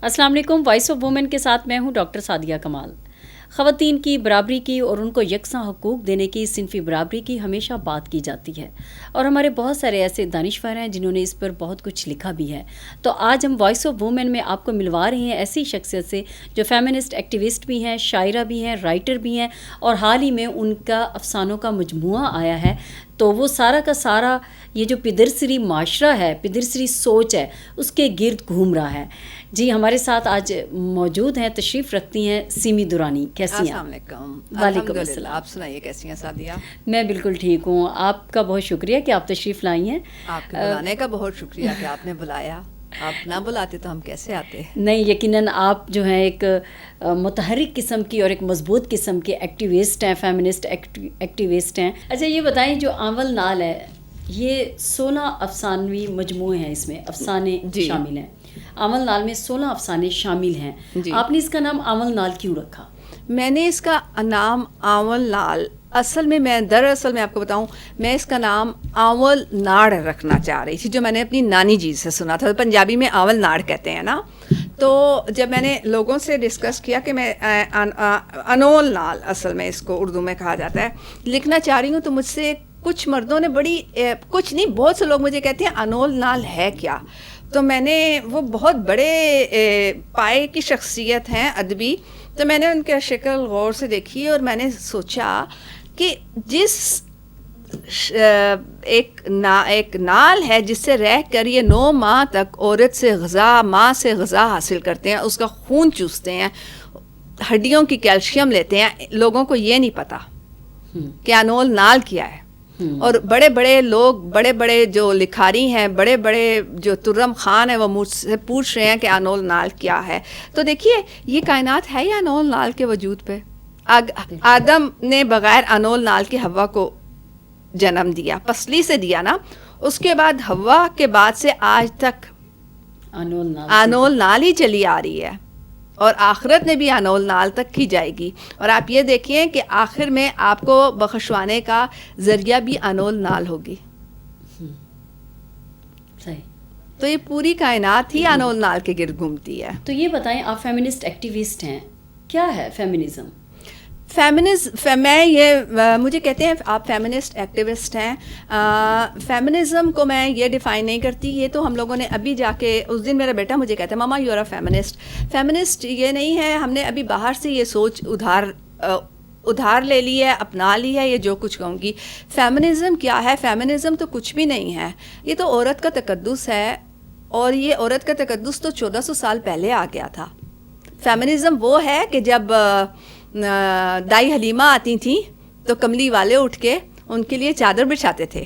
السلام علیکم. Voice of women کے ساتھ میں ہوں ڈاکٹر سعدیہ کمال. خواتین کی برابری کی اور ان کو یکساں حقوق دینے کی، صنفی برابری کی ہمیشہ بات کی جاتی ہے، اور ہمارے بہت سارے ایسے دانشور ہیں جنہوں نے اس پر بہت کچھ لکھا بھی ہے. تو آج ہم وائس آف وومن میں آپ کو ملوا رہے ہیں ایسی شخصیت سے جو فیمنسٹ ایکٹیوسٹ بھی ہیں، شاعرہ بھی ہیں، رائٹر بھی ہیں، اور حال ہی میں ان کا افسانوں کا مجموعہ آیا ہے. تو وہ سارا کا سارا یہ جو پدرسری معاشرہ ہے، پدرسری سوچ ہے، اس کے گرد گھوم رہا ہے. جی ہمارے ساتھ آج موجود ہیں، تشریف رکھتی ہیں سیمی دورانی. کیسی ہیں؟ السلام علیکم. وعلیکم السلام. آپ سنائیے کیسی ہیں سعدیہ؟ میں بالکل ٹھیک ہوں. آپ کا بہت شکریہ کہ آپ تشریف لائی ہیں. آپ کے بلانے کا بہت شکریہ کہ آپ نے بلایا. آپ نہ بلاتے تو ہم کیسے آتے؟ نہیں، یقیناً آپ جو ہیں ایک متحرک قسم کی اور ایک مضبوط قسم کے ایکٹیوسٹ ہیں، فیمنسٹ ایکٹیوسٹ ہیں. اچھا یہ بتائیں، جو آول نال ہے یہ 16 افسانوی مجموعے ہیں، اس میں افسانے شامل ہیں. آول نال میں 16 افسانے شامل ہیں. آپ نے اس کا نام آول نال کیوں رکھا؟ میں نے اس کا نام آول نال اصل میں دراصل میں آپ کو بتاؤں، میں اس کا نام آول ناڑ رکھنا چاہ رہی تھی، جو میں نے اپنی نانی جی سے سنا تھا. پنجابی میں آول ناڑ کہتے ہیں نا. تو جب میں نے لوگوں سے ڈسکس کیا کہ میں انول نال اصل میں اس کو اردو میں کہا جاتا ہے لکھنا چاہ رہی ہوں، تو مجھ سے کچھ مردوں نے کچھ نہیں، بہت سے لوگ مجھے کہتے ہیں انول نال ہے کیا. تو میں نے، وہ بہت بڑے پائے کی شخصیت ہیں ادبی، تو میں نے ان کی شکل غور سے دیکھی اور میں نے سوچا کہ جس ایک نال ہے جس سے رہ کر یہ 9 ماہ تک عورت سے غذا، ماں سے غذا حاصل کرتے ہیں، اس کا خون چوستے ہیں، ہڈیوں کی کیلشیم لیتے ہیں. لوگوں کو یہ نہیں پتا کہ انول نال کیا ہے. اور بڑے بڑے لوگ، بڑے بڑے جو لکھاری ہیں، بڑے بڑے جو ترم خان ہیں، وہ مجھ سے پوچھ رہے ہیں کہ انول نال کیا ہے. تو دیکھیے یہ کائنات ہے یا انول نال کے وجود پہ. آدم نے بغیر انول نال کے حوا کو جنم دیا، پسلی سے دیا نا. اس کے بعد حوا کے بعد سے آج تک انول نال ہی چلی آ رہی ہے، اور آخرت میں بھی انول نال تک کی جائے گی. اور آپ یہ دیکھیں کہ آخر میں آپ کو بخشوانے کا ذریعہ بھی انول نال ہوگی. صحیح. تو یہ پوری کائنات ہی انول نال کے گرد گھومتی ہے. تو یہ بتائیں، آپ فیمنسٹ ایکٹیوسٹ ہیں، کیا ہے فیمنزم؟ مجھے کہتے ہیں آپ فیمنسٹ ایکٹیوسٹ ہیں. فیمنزم کو میں یہ ڈیفائن نہیں کرتی. یہ تو ہم لوگوں نے ابھی جا کے، اس دن میرا بیٹا مجھے کہتا ہے mama you are a feminist. Feminist یہ نہیں ہے ہم نے ابھی باہر سے یہ سوچ ادھار لے لی ہے، اپنا لی ہے. یہ جو کچھ کہوں گی، فیمنزم کیا ہے؟ فیمنزم تو کچھ بھی نہیں ہے. یہ تو عورت کا تقدس ہے، اور یہ عورت کا تقدس تو 1400 سال پہلے آ گیا تھا. فیمنزم وہ ہے کہ جب دائی حلیمہ آتی تھیں تو کملی والے اٹھ کے ان کے لیے چادر بچھاتے تھے.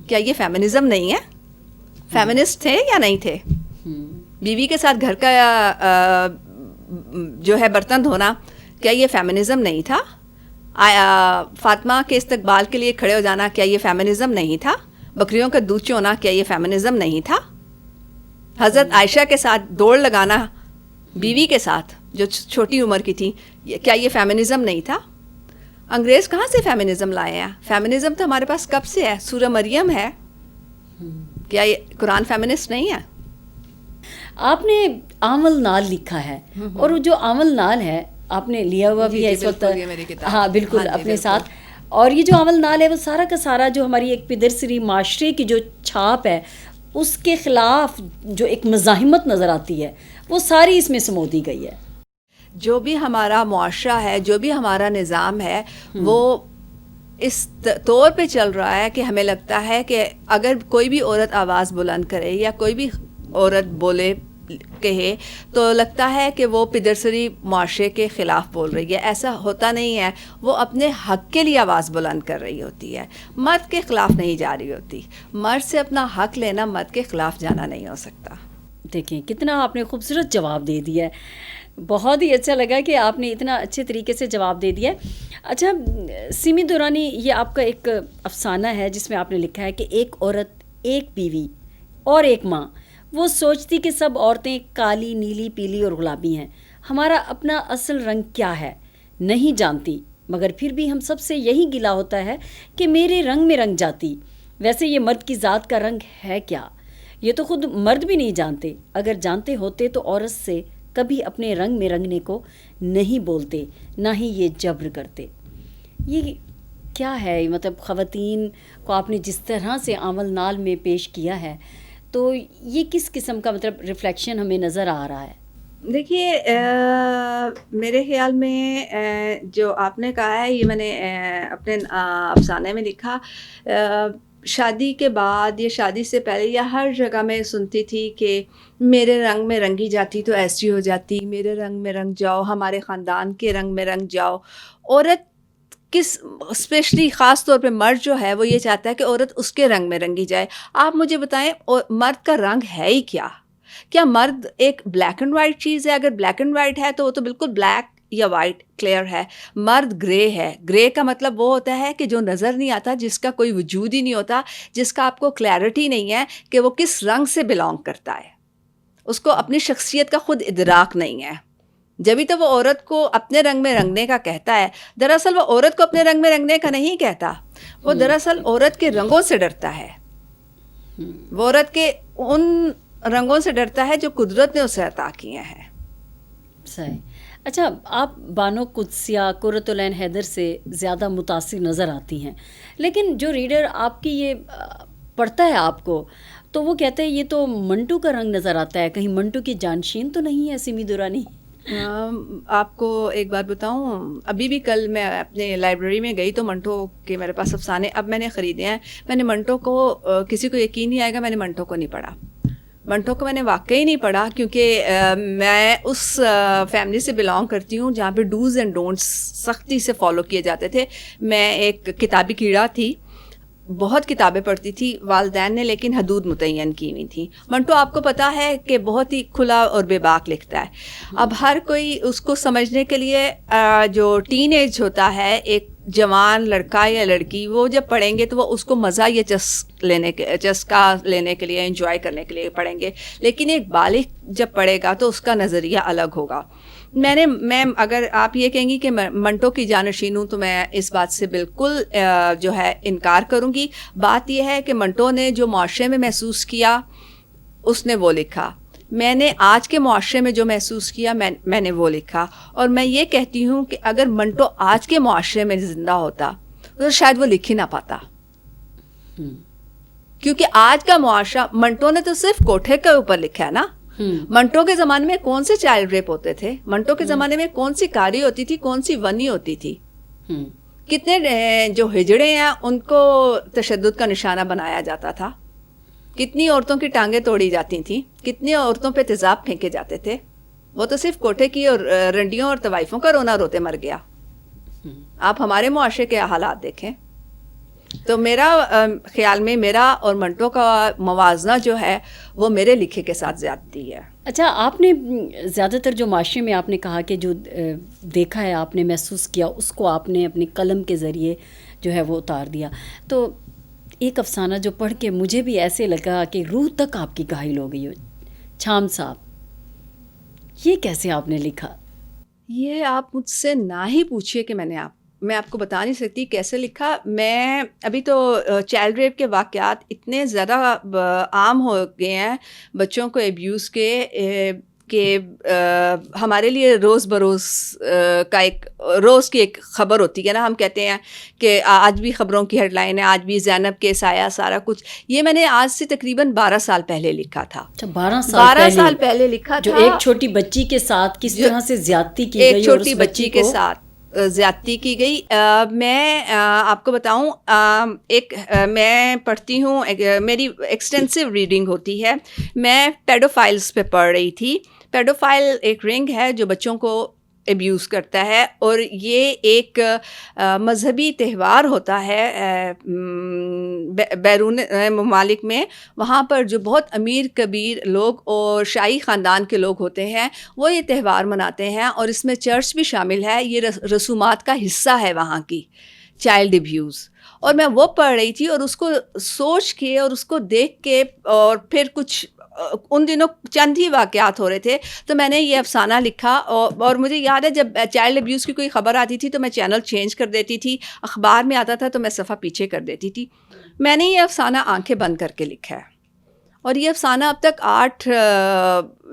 کیا یہ فیمنزم نہیں ہے؟ فیمنسٹ تھے یا نہیں تھے؟ بیوی کے ساتھ گھر کا جو ہے برتن دھونا، کیا یہ فیمنزم نہیں تھا؟ فاطمہ کے استقبال کے لیے کھڑے ہو جانا، کیا یہ فیمنزم نہیں تھا؟ بکریوں کا دودھ چونا، کیا یہ فیمنزم نہیں تھا؟ حضرت عائشہ کے ساتھ دوڑ لگانا، بیوی کے ساتھ جو چھوٹی عمر کی تھی، کیا یہ فیمنزم نہیں تھا؟ انگریز کہاں سے فیمنزم لائے ہیں؟ فیمنزم تو ہمارے پاس کب سے ہے؟ سورہ مریم ہے. کیا یہ قرآن فیمنسٹ نہیں ہے؟ آپ نے آول نال لکھا ہے، اور جو آول نال ہے آپ نے لیا ہوا بھی ہے اس وقت. ہاں بالکل، اپنے ساتھ. اور یہ جو آول نال ہے وہ سارا کا سارا جو ہماری ایک پدرسری معاشرے کی جو چھاپ ہے، اس کے خلاف جو ایک مزاحمت نظر آتی ہے، وہ ساری اس میں سمو دی گئی ہے. جو بھی ہمارا معاشرہ ہے، جو بھی ہمارا نظام ہے، وہ اس طور پہ چل رہا ہے کہ ہمیں لگتا ہے کہ اگر کوئی بھی عورت آواز بلند کرے یا کوئی بھی عورت بولے، کہے، تو لگتا ہے کہ وہ پدرسری معاشرے کے خلاف بول رہی ہے. ایسا ہوتا نہیں ہے. وہ اپنے حق کے لیے آواز بلند کر رہی ہوتی ہے، مرد کے خلاف نہیں جا رہی ہوتی. مرد سے اپنا حق لینا، مرد کے خلاف جانا نہیں ہو سکتا. دیکھیں کتنا آپ نے خوبصورت جواب دے دیا ہے. بہت ہی اچھا لگا کہ آپ نے اتنا اچھے طریقے سے جواب دے دیا. اچھا سیمی دورانی، یہ آپ کا ایک افسانہ ہے جس میں آپ نے لکھا ہے کہ ایک عورت، ایک بیوی اور ایک ماں، وہ سوچتی کہ سب عورتیں کالی، نیلی، پیلی اور گلابی ہیں. ہمارا اپنا اصل رنگ کیا ہے؟ نہیں جانتی، مگر پھر بھی ہم سب سے یہی گلا ہوتا ہے کہ میرے رنگ میں رنگ جاتی۔ ویسے یہ مرد کی ذات کا رنگ ہے کیا؟ یہ تو خود مرد بھی نہیں جانتے، اگر جانتے ہوتے تو عورت سے کبھی اپنے رنگ میں رنگنے کو نہیں بولتے، نہ ہی یہ جبر کرتے۔ یہ کیا ہے؟ مطلب خواتین کو آپ نے جس طرح سے عمل نال میں پیش کیا ہے، تو یہ کس قسم کا مطلب ریفلیکشن ہمیں نظر آ رہا ہے؟ دیکھیے، میرے خیال میں جو آپ نے کہا ہے یہ میں نے اپنے افسانے میں لکھا۔ شادی کے بعد یا شادی سے پہلے یا ہر جگہ میں سنتی تھی کہ میرے رنگ میں رنگی جاتی تو ایسی ہو جاتی، میرے رنگ میں رنگ جاؤ، ہمارے خاندان کے رنگ میں رنگ جاؤ۔ عورت کس اسپیشلی خاص طور پہ مرد جو ہے وہ یہ چاہتا ہے کہ عورت اس کے رنگ میں رنگی جائے۔ آپ مجھے بتائیں مرد کا رنگ ہے ہی کیا؟ کیا مرد ایک بلیک اینڈ وائٹ چیز ہے؟ اگر بلیک اینڈ وائٹ ہے تو وہ تو بالکل بلیک یا وائٹ کلیئر ہے۔ مرد گرے ہے۔ گرے کا مطلب وہ ہوتا ہے کہ جو نظر نہیں آتا، جس کا کوئی وجود ہی نہیں ہوتا، جس کا آپ کو کلیئرٹی نہیں ہے کہ وہ کس رنگ سے بلانگ کرتا ہے، اس کو اپنی شخصیت کا خود ادراک نہیں ہے۔ جبھی تو وہ عورت کو اپنے رنگ میں رنگنے کا کہتا ہے، دراصل وہ عورت کو اپنے رنگ میں رنگنے کا نہیں کہتا، وہ دراصل عورت کے رنگوں سے ڈرتا ہے۔ وہ عورت کے ان رنگوں سے ڈرتا ہے جو قدرت نے اسے عطا کیے ہیں۔ صحیح۔ اچھا، آپ بانو قدسیہ، قرۃ العین حیدر سے زیادہ متاثر نظر آتی ہیں، لیکن جو ریڈر آپ کی یہ پڑھتا ہے آپ کو، تو وہ کہتے ہیں یہ تو منٹو کا رنگ نظر آتا ہے، کہیں منٹو کی جانشین تو نہیں ہے سمی دورانی؟ آپ کو ایک بات بتاؤں، ابھی بھی کل میں اپنے لائبریری میں گئی تو منٹو کے میرے پاس افسانے اب میں نے خریدے ہیں۔ میں نے منٹو کو، کسی کو یقین نہیں آئے گا، میں نے منٹو کو نہیں پڑھا۔ منٹو کو میں نے واقعی نہیں پڑھا، کیونکہ میں اس فیملی سے بلانگ کرتی ہوں جہاں پہ ڈوز اینڈ ڈونٹس سختی سے فالو کیے جاتے تھے۔ میں ایک کتابی کیڑا تھی، بہت کتابیں پڑھتی تھی، والدین نے لیکن حدود متعین کی ہوئی تھیں۔ منٹو آپ کو پتہ ہے کہ بہت ہی کھلا اور بے باک لکھتا ہے۔ اب ہر کوئی اس کو سمجھنے کے لیے جو ٹین ایج ہوتا ہے، ایک جوان لڑکا یا لڑکی، وہ جب پڑھیں گے تو وہ اس کو مزہ یا چسکا لینے کے لیے، انجوائے کرنے کے لیے پڑھیں گے، لیکن ایک بالغ جب پڑھے گا تو اس کا نظریہ الگ ہوگا۔ میں اگر آپ یہ کہیں گی کہ منٹو کی جانشین ہوں تو میں اس بات سے بالکل جو ہے انکار کروں گی۔ بات یہ ہے کہ منٹو نے جو معاشرے میں محسوس کیا اس نے وہ لکھا، میں نے آج کے معاشرے میں جو محسوس کیا میں نے وہ لکھا، اور میں یہ کہتی ہوں کہ اگر منٹو آج کے معاشرے میں زندہ ہوتا تو شاید وہ لکھ ہی نہ پاتا، کیونکہ آج کا معاشرہ، منٹو نے تو صرف کوٹھے کے اوپر لکھا ہے نا۔ منٹو کے زمانے میں کون سے چائلڈ ریپ ہوتے تھے؟ منٹو کے زمانے میں کون سی کاری ہوتی تھی، کون سی ونی ہوتی تھی؟ کتنے جو ہجڑے ہیں ان کو تشدد کا نشانہ بنایا جاتا تھا، کتنی عورتوں کی ٹانگیں توڑی جاتی تھیں، کتنی عورتوں پہ تیزاب پھینکے جاتے تھے۔ وہ تو صرف کوٹھے کی اور رنڈیوں اور طوائفوں کا رونا روتے مر گیا۔ آپ ہمارے معاشرے کے حالات دیکھیں۔ تو میرا خیال میں میرا اور منٹو کا موازنہ جو ہے وہ میرے لکھے کے ساتھ زیادتی ہے۔ اچھا، آپ نے زیادہ تر جو معاشرے میں آپ نے کہا کہ جو دیکھا ہے، آپ نے محسوس کیا، اس کو آپ نے اپنی قلم کے ذریعے جو ہے وہ اتار دیا، تو ایک افسانہ جو پڑھ کے مجھے بھی ایسے لگا کہ روح تک آپ کی گھائل ہو گئی ہو، چھام صاحب، یہ کیسے آپ نے لکھا؟ یہ آپ مجھ سے نہ ہی پوچھئے کہ میں آپ کو بتا نہیں سکتی کیسے لکھا۔ میں ابھی تو چائلڈ ریپ کے واقعات اتنے زیادہ عام ہو گئے ہیں، بچوں کو ایبیوز کے کہ ہمارے لیے روز بروز کا ایک روز کی ایک خبر ہوتی ہے نا۔ ہم کہتے ہیں کہ آج بھی خبروں کی ہیڈ لائن ہے، آج بھی زینب کیس آیا، سارا کچھ۔ یہ میں نے آج سے تقریباً 12 سال پہلے لکھا تھا۔ 12 سال پہلے لکھا تھا، جو ایک چھوٹی بچی کے ساتھ کس طرح سے زیادتی کی گئی، ایک چھوٹی بچی کے ساتھ زیادتی کی گئی۔ میں آپ کو بتاؤں، میں پڑھتی ہوں، میری ایکسٹینسو ریڈنگ ہوتی ہے۔ میں پیڈوفائلز پہ پڑھ رہی تھی۔ پیڈوفائل ایک رنگ ہے جو بچوں کو ایبیوز کرتا ہے، اور یہ ایک مذہبی تہوار ہوتا ہے بیرون ممالک میں۔ وہاں پر جو بہت امیر کبیر لوگ اور شاہی خاندان کے لوگ ہوتے ہیں وہ یہ تہوار مناتے ہیں، اور اس میں چرچ بھی شامل ہے، یہ رسومات کا حصہ ہے وہاں کی چائلڈ ایبیوز۔ اور میں وہ پڑھ رہی تھی اور اس کو سوچ کے اور اس کو دیکھ کے اور پھر کچھ ان دنوں چند ہی واقعات ہو رہے تھے، تو میں نے یہ افسانہ لکھا، اور مجھے یاد ہے جب چائلڈ ابیوز کی کوئی خبر آتی تھی تو میں چینل چینج کر دیتی تھی، اخبار میں آتا تھا تو میں صفحہ پیچھے کر دیتی تھی. میں نے یہ افسانہ آنکھیں بند کر کے لکھا ہے، اور یہ افسانہ اب تک 8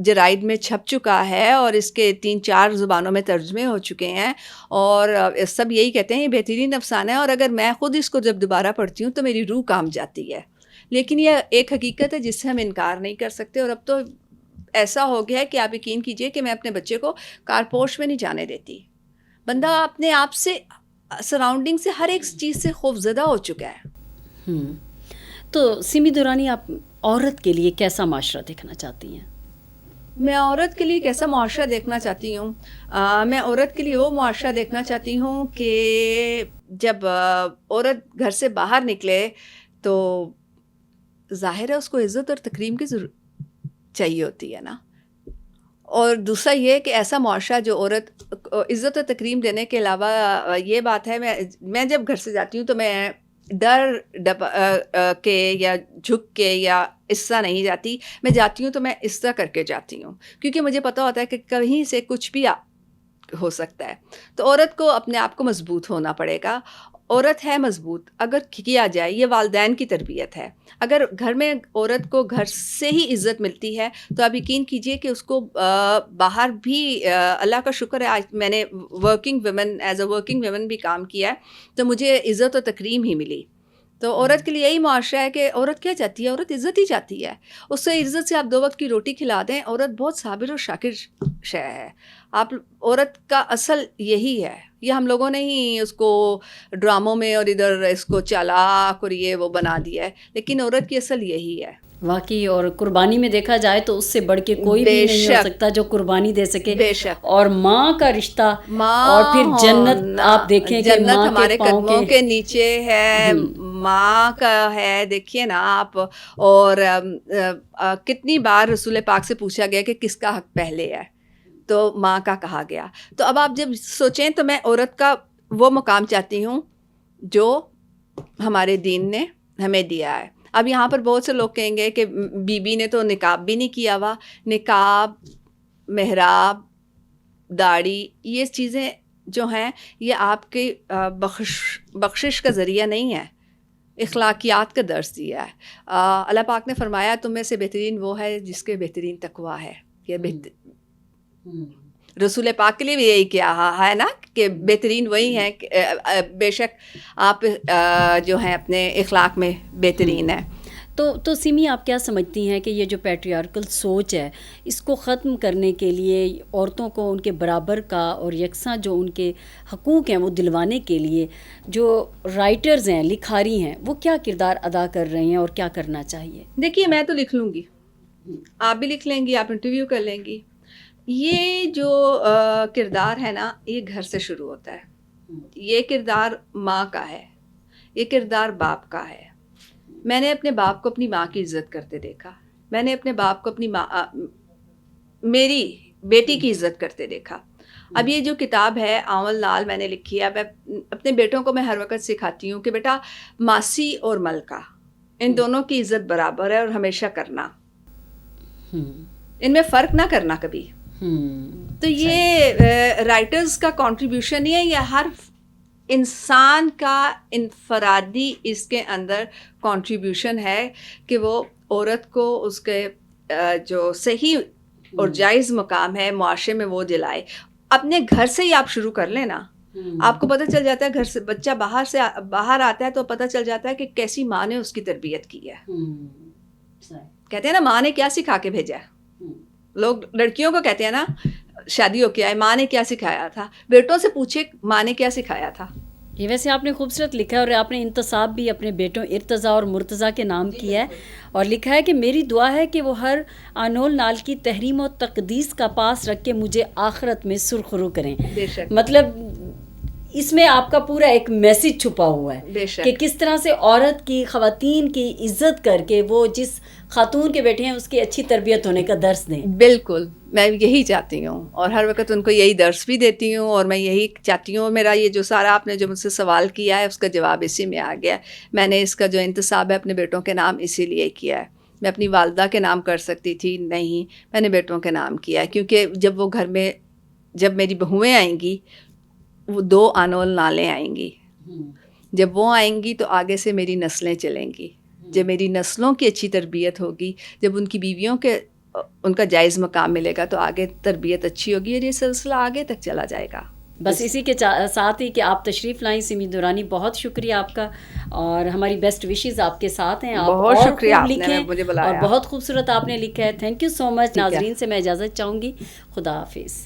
جرائد میں چھپ چکا ہے، اور اس کے 3-4 زبانوں میں ترجمے ہو چکے ہیں، اور سب یہی کہتے ہیں یہ بہترین افسانہ ہے، اور اگر میں خود اس کو جب دوبارہ پڑھتی ہوں تو میری روح کانپ جاتی ہے. لیکن یہ ایک حقیقت ہے جس سے ہم انکار نہیں کر سکتے، اور اب تو ایسا ہو گیا ہے کہ آپ یقین کیجئے کہ میں اپنے بچے کو کارپوش میں نہیں جانے دیتی. بندہ اپنے آپ سے، سراؤنڈنگ سے، ہر ایک چیز سے خوف زدہ ہو چکا ہے. تو سمی دورانی، آپ عورت کے لیے کیسا معاشرہ دیکھنا چاہتی ہیں؟ میں عورت کے لیے کیسا معاشرہ دیکھنا چاہتی ہوں؟ میں عورت کے لیے وہ معاشرہ دیکھنا چاہتی ہوں کہ جب عورت گھر سے باہر نکلے تو ظاہر ہے اس کو عزت اور تکریم کی ضرورت چاہیے ہوتی ہے نا. اور دوسرا یہ کہ ایسا معاشرہ جو عورت عزت و تکریم دینے کے علاوہ، یہ بات ہے، میں جب گھر سے جاتی ہوں تو میں ڈر کے یا جھک کے یا اس طرح نہیں جاتی. میں جاتی ہوں تو میں اس طرح کر کے جاتی ہوں، کیونکہ مجھے پتہ ہوتا ہے کہ کہیں سے کچھ بھی ہو سکتا ہے. تو عورت کو اپنے آپ کو مضبوط ہونا پڑے گا. عورت ہے مضبوط اگر کیا جائے، یہ والدین کی تربیت ہے. اگر گھر میں عورت کو گھر سے ہی عزت ملتی ہے تو آپ یقین کیجئے کہ اس کو باہر بھی، اللہ کا شکر ہے آج میں نے ایز اے ورکنگ ویمن بھی کام کیا ہے تو مجھے عزت و تکریم ہی ملی. تو عورت کے لیے یہی معاشرہ ہے کہ عورت کیا چاہتی ہے؟ عورت عزت ہی چاہتی ہے. اس سے عزت سے آپ 2 وقت کی روٹی کھلا دیں. عورت بہت صابر اور شاکر شے ہے. عورت کا اصل یہی ہے. یہ ہم لوگوں نے ہی اس کو ڈراموں میں اور ادھر اس کو چالاک اور یہ وہ بنا دیا ہے، لیکن عورت کی اصل یہی ہے. واقعی، اور قربانی میں دیکھا جائے تو اس سے بڑھ کے کوئی بھی نہیں ہو سکتا جو قربانی دے سکے. بے شک. اور ماں کا رشتہ، اور پھر جنت آپ دیکھیں کہ جنت ماں ہمارے کے پاؤں قدموں کے نیچے ہے، ماں کا ہے. دیکھیے نا آپ، اور کتنی بار رسول پاک سے پوچھا گیا کہ کس کا حق پہلے ہے، تو ماں کا کہا گیا. تو اب آپ جب سوچیں تو میں عورت کا وہ مقام چاہتی ہوں جو ہمارے دین نے ہمیں دیا ہے. اب یہاں پر بہت سے لوگ کہیں گے کہ بی بی نے تو نقاب بھی نہیں کیا ہوا. نقاب، محراب، داڑھی، یہ چیزیں جو ہیں یہ آپ کی بخشش کا ذریعہ نہیں ہے، اخلاقیات کا درس دیا ہے. اللہ پاک نے فرمایا تم میں سے بہترین وہ ہے جس کے بہترین تقویٰ ہے. یہ رسول پاک کے لیے بھی یہی کیا ہے نا کہ بہترین وہی ہیں. بے شک آپ جو ہیں اپنے اخلاق میں بہترین ہیں. تو سمی، آپ کیا سمجھتی ہیں کہ یہ جو پیٹریارکل سوچ ہے اس کو ختم کرنے کے لیے، عورتوں کو ان کے برابر کا اور یکساں جو ان کے حقوق ہیں وہ دلوانے کے لیے جو رائٹرز ہیں، لکھاری ہیں، وہ کیا کردار ادا کر رہے ہیں اور کیا کرنا چاہیے؟ دیکھیے میں تو لکھ لوں گی، آپ بھی لکھ لیں گی، آپ انٹرویو کر لیں گی. یہ جو کردار ہے نا یہ گھر سے شروع ہوتا ہے. یہ کردار ماں کا ہے، یہ کردار باپ کا ہے. میں نے اپنے باپ کو اپنی ماں کی عزت کرتے دیکھا. میں نے اپنے باپ کو اپنی ماں، میری بیٹی کی عزت کرتے دیکھا. اب یہ جو کتاب ہے آمل لال میں نے لکھی ہے، میں اپنے بیٹوں کو میں ہر وقت سکھاتی ہوں کہ بیٹا ماسی اور ملکہ ان دونوں کی عزت برابر ہے اور ہمیشہ کرنا، ان میں فرق نہ کرنا کبھی. تو یہ رائٹرز کا کنٹریبیوشن نہیں ہے، یہ ہر انسان کا انفرادی اس کے اندر کنٹریبیوشن ہے کہ وہ عورت کو اس کے جو صحیح اور جائز مقام ہے معاشرے میں وہ دلائے. اپنے گھر سے ہی آپ شروع کر لیں نا، آپ کو پتہ چل جاتا ہے. گھر سے بچہ باہر آتا ہے تو پتہ چل جاتا ہے کہ کیسی ماں نے اس کی تربیت کی ہے. کہتے ہیں نا ماں نے کیا سکھا کے بھیجا ہے. لوگ لڑکیوں کو کہتے ہیں نا شادی ہو کے آئے ماں نے کیا سکھایا تھا. بیٹوں سے پوچھے ماں نے کیا سکھایا تھا. یہ ویسے آپ نے خوبصورت لکھا ہے، اور آپ نے انتصاب بھی اپنے بیٹوں ارتضیٰ اور مرتضیٰ کے نام کیا ہے، اور لکھا ہے کہ میری دعا ہے کہ وہ ہر آنول نال کی تحریم و تقدیس کا پاس رکھ کے مجھے آخرت میں سرخرو کریں. مطلب اس میں آپ کا پورا ایک میسج چھپا ہوا ہے کہ کس طرح سے عورت کی، خواتین کی عزت کر کے وہ جس خاتون کے بیٹے ہیں اس کی اچھی تربیت ہونے کا درس دیں. بالکل میں یہی چاہتی ہوں، اور ہر وقت ان کو یہی درس بھی دیتی ہوں، اور میں یہی چاہتی ہوں. میرا یہ جو سارا آپ نے جو مجھ سے سوال کیا ہے اس کا جواب اسی میں آ گیا. میں نے اس کا جو انتصاب ہے اپنے بیٹوں کے نام اسی لیے کیا ہے میں اپنی والدہ کے نام کر سکتی تھی، نہیں، میں نے بیٹوں کے نام کیا ہے، کیونکہ جب وہ گھر میں، جب میری بہویں آئیں گی، وہ 2 آنول نالیں آئیں گی، جب وہ آئیں گی تو آگے سے میری نسلیں چلیں گی، جب میری نسلوں کی اچھی تربیت ہوگی، جب ان کی بیویوں کے ان کا جائز مقام ملے گا تو آگے تربیت اچھی ہوگی اور یہ سلسلہ آگے تک چلا جائے گا. بس اسی کے ساتھ ہی کہ آپ تشریف لائیں سمی دورانی، بہت شکریہ آپ کا، اور ہماری بیسٹ وشیز آپ کے ساتھ ہیں. آپ بہت اور شکریہ خوب آپ نے لکھیں مجھے بلایا، اور بہت خوبصورت آپ نے لکھا ہے. تھینک یو سو مچ. ٹھیک ہے. ناظرین سے میں اجازت چاہوں گی. خدا حافظ.